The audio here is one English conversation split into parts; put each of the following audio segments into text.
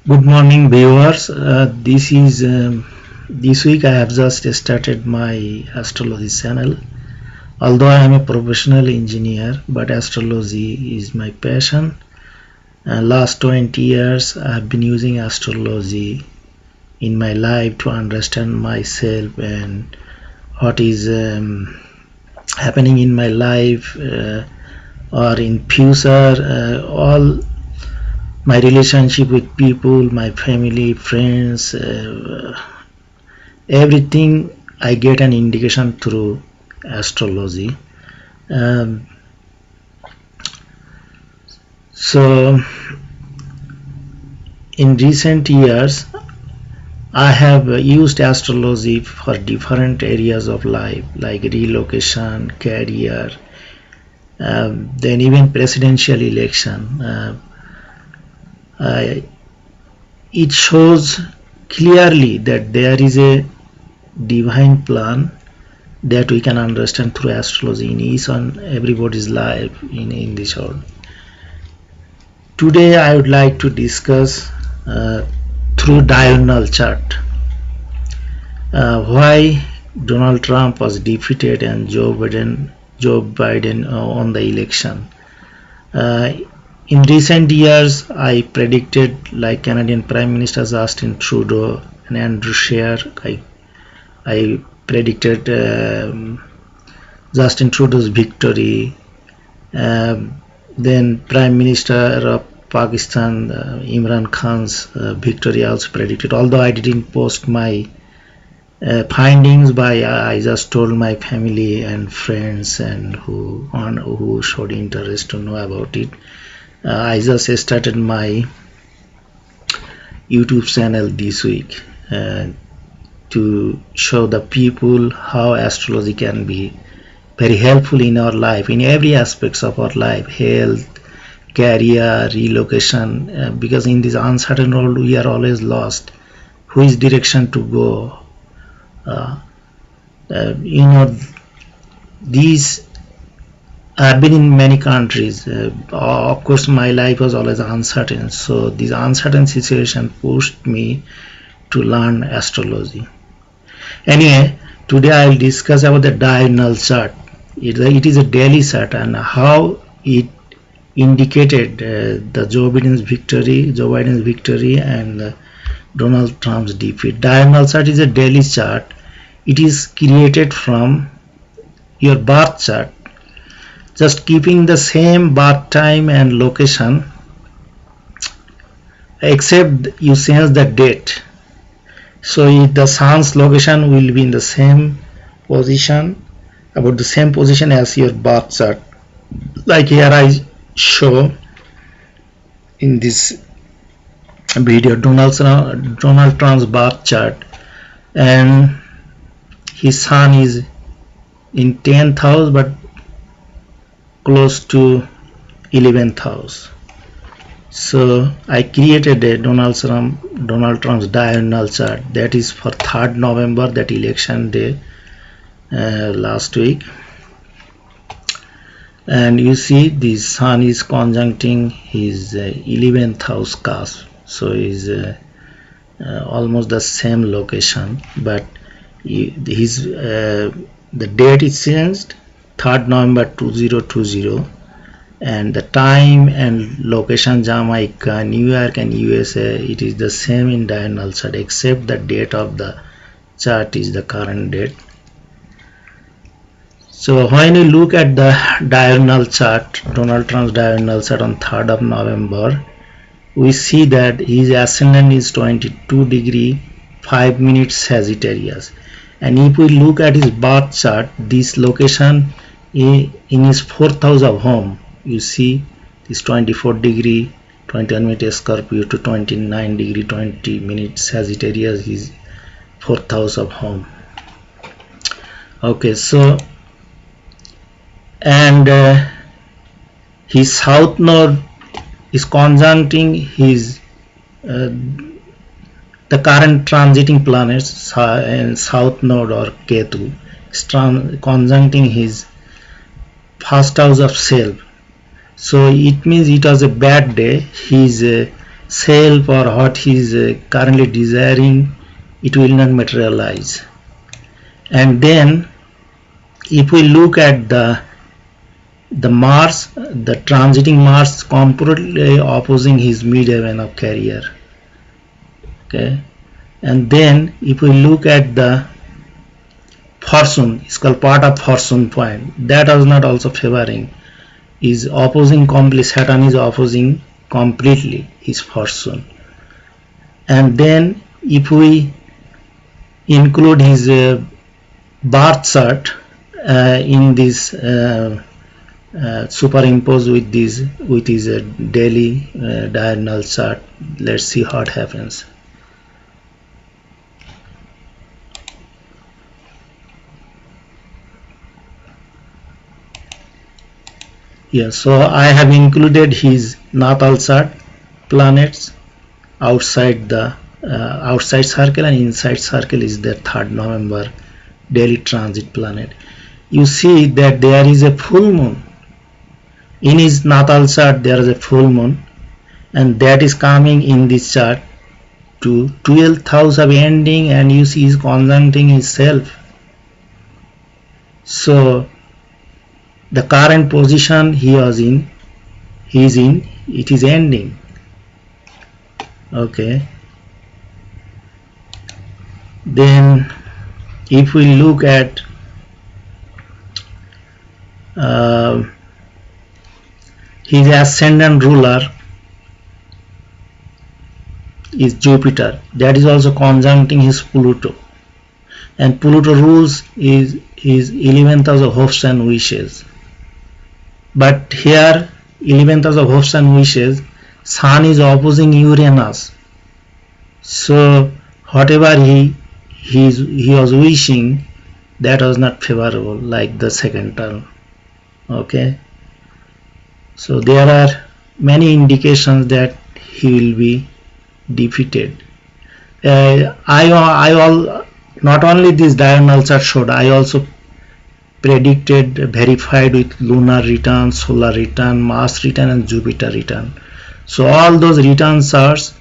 Good morning, viewers. This week I have just started my astrology channel. Although I am a professional engineer, but astrology is my passion. Last 20 years I have been using astrology in my life to understand myself and what is happening in my life or in future. All my relationship with people, my family, friends, everything I get an indication through astrology. So in recent years I have used astrology for different areas of life like relocation, career, then even presidential election. It shows clearly that there is a divine plan that we can understand through astrology in each and everybody's life in this world. Today I would like to discuss through diurnal chart why Donald Trump was defeated and Joe Biden on the election. In recent years, I predicted, like Canadian Prime Minister Justin Trudeau and Andrew Scheer, I predicted Justin Trudeau's victory. Then Prime Minister of Pakistan, Imran Khan's victory also predicted. Although I didn't post my findings, by I just told my family and friends and who showed interest to know about it. I just started my YouTube channel this week to show the people how astrology can be very helpful in our life, in every aspects of our life, health, career, relocation, because in this uncertain world we are always lost. Which direction to go? These I've been in many countries. Of course, my life was always uncertain. So this uncertain situation pushed me to learn astrology. Anyway, today I will discuss about the diurnal chart. It is a daily chart and how it indicated the Joe Biden's victory and Donald Trump's defeat. Diurnal chart is a daily chart. It is created from your birth chart, just keeping the same birth time and location, except you change the date. So the sun's location will be in the same position, about the same position as your birth chart. Like here I show in this video Donald Trump's birth chart, and his sun is in 10th house but close to 11th house. So I created a Donald Trump's diurnal chart that is for 3rd November, that election day last week. And you see the sun is conjuncting his 11th house cusp, so is almost the same location, but the date is changed, 3rd November 2020, and the time and location Jamaica, New York and USA, it is the same in diurnal chart, except the date of the chart is the current date. So when you look at the diurnal chart, Donald Trump's diurnal chart on 3rd of November, we see that his ascendant is 22 degree 5 minutes Sagittarius. And if we look at his birth chart, this location in his 4th house of home, you see this 24 degree 21 minute Scorpio to 29 degree 20 minutes Sagittarius, is 4th house of home. Okay, so and his south node is conjuncting his the current transiting planets and south node or Ketu is conjuncting his 1st house of self. So it means it was a bad day. His self or what he is currently desiring, it will not materialize. And then if we look at the Mars, the transiting Mars completely opposing his midheaven of career. Okay, and then if we look at the fortune, it's called part of fortune point, that is not also favoring, is opposing completely, Saturn is opposing completely his fortune. And then if we include his birth chart in this superimpose with his daily diurnal chart, let's see what happens. Yeah, so I have included his natal chart planets outside the outside circle, and inside circle is the 3rd November daily transit planet. You see that there is a full moon in his natal chart. There is a full moon, and that is coming in this chart to 12th house of ending, and you see is conjuncting himself. So the current position he is in, it is ending. Okay, then if we look at his ascendant ruler is Jupiter, that is also conjuncting his Pluto, and Pluto rules is 11th house of hopes and wishes. But here 11th house of hopes and wishes, Sun is opposing Uranus, so whatever he was wishing, that was not favorable like the second term. Okay, so there are many indications that he will be defeated. Not only this diurnal chart showed, I also predicted, verified with lunar return, solar return, Mars return, and Jupiter return. So all those return charts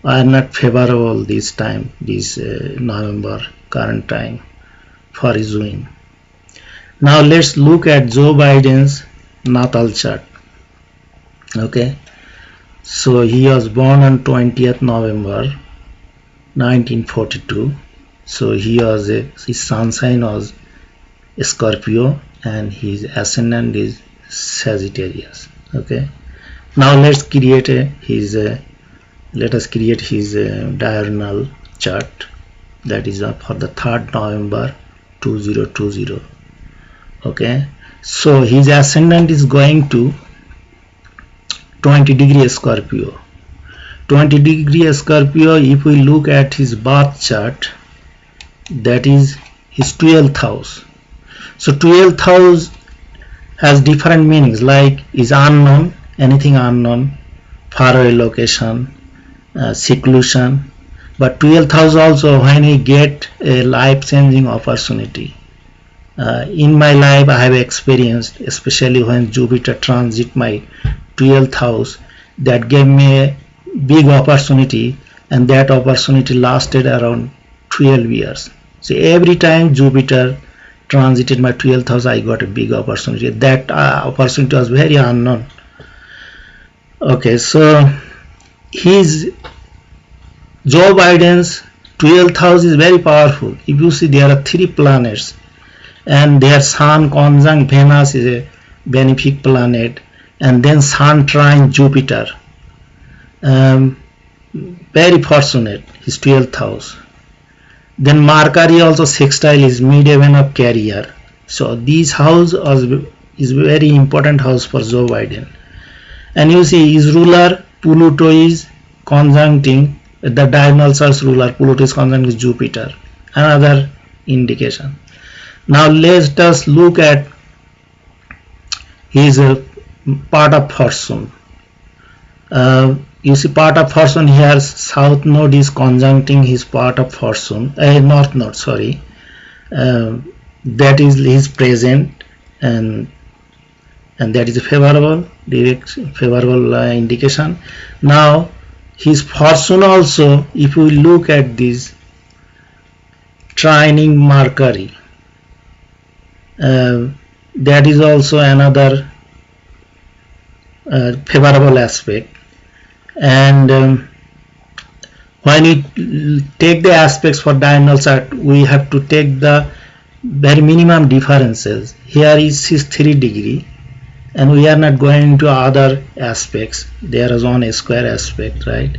are not favorable this time, this November current time for his win. Now let's look at Joe Biden's natal chart. Okay, so he was born on 20th November 1942. So he was his sun sign was Scorpio, and his ascendant is Sagittarius. Okay, now let's create his diurnal chart, that is for the 3rd November 2020. Okay, so his ascendant is going to 20° Scorpio. 20° Scorpio, if we look at his birth chart, that is his 12th house. So 12th house has different meanings, like is unknown, anything unknown, faraway location, seclusion. But 12th house also when we get a life-changing opportunity. In my life I have experienced, especially when Jupiter transit my 12th house, that gave me a big opportunity, and that opportunity lasted around 12 years. So every time Jupiter transited my 12th house, I got a big opportunity. That opportunity was very unknown. Okay, so his Joe Biden's 12th house is very powerful. If you see, there are 3 planets, and their Sun conjunct Venus is a benefic planet, and then Sun trine Jupiter. Very fortunate, his 12th house. Then Mercury also sextile is midheaven of career. So this house is very important house for Joe Biden. And you see his ruler Pluto is conjuncting the diurnal chart ruler. Pluto is conjuncting Jupiter. Another indication. Now let us look at his part of fortune. You see part of fortune here, south node is conjuncting his part of fortune, north node, sorry, that is his present, and that is a favorable indication. Now his fortune also, if we look at this trining Mercury, that is also another favorable aspect. And when we take the aspects for diurnal chart, we have to take the very minimum differences. Here is his 3 degree, and we are not going into other aspects. There is one square aspect, right?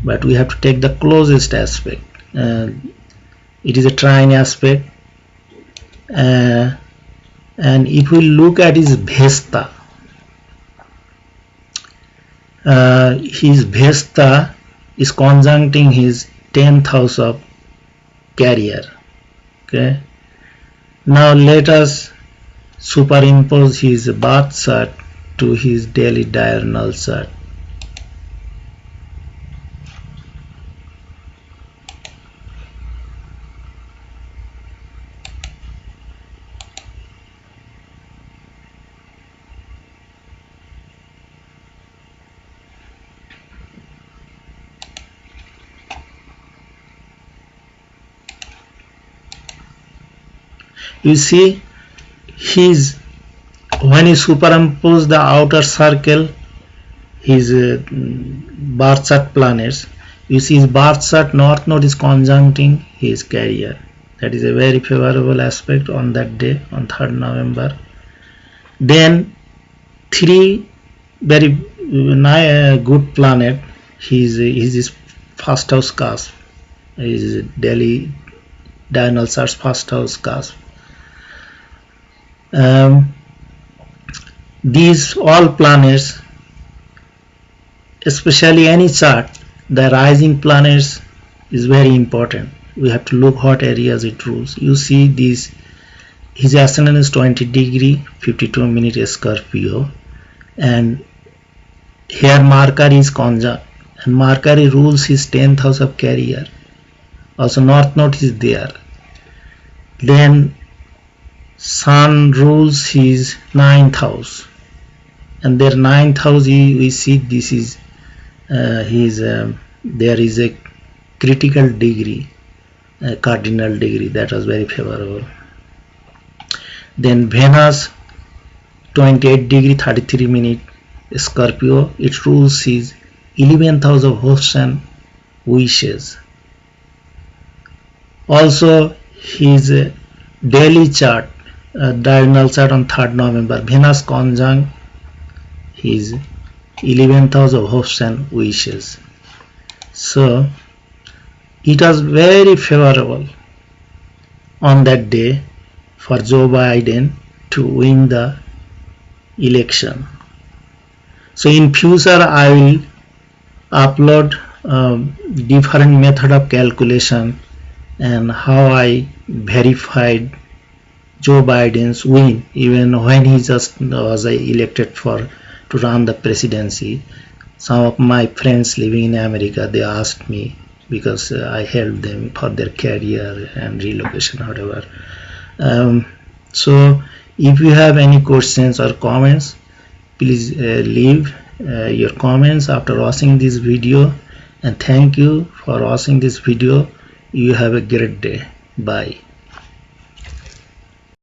But we have to take the closest aspect. It is a trine aspect, and if we look at his Vesta, his Vesta is conjuncting his 10th house of career. Okay, now let us superimpose his birth chart to his daily diurnal chart. You see, when you superimpose the outer circle, his birth chart planets, you see his birth chart north node is conjuncting his career. That is a very favorable aspect on that day, on 3rd November. Then 3 very good planet, his first house cusp, his daily diurnal chart's first house cusp. These all planets, especially any chart, the rising planets is very important. We have to look what areas it rules. You see this, his ascendant is 20 degree 52 minute Scorpio, and here Mercury is conjunct, and Mercury rules his 10th house of career. Also north node is there. Then Sun rules his 9th house, and their 9th house, we see this is there is a critical degree, cardinal degree, that was very favorable. Then Venus 28 degree 33 minute Scorpio, it rules his 11th house of hopes and wishes. Also his daily chart, diurnal chart on 3rd November, Venus conjunct his 11th house of hopes and wishes. So it was very favorable on that day for Joe Biden to win the election. So in future I will upload different method of calculation and how I verified Joe Biden's win even when he just was elected to run the presidency. Some of my friends living in America, they asked me, because I helped them for their career and relocation, whatever. So if you have any questions or comments, please leave your comments after watching this video, and thank you for watching this video. You have a great day. Bye.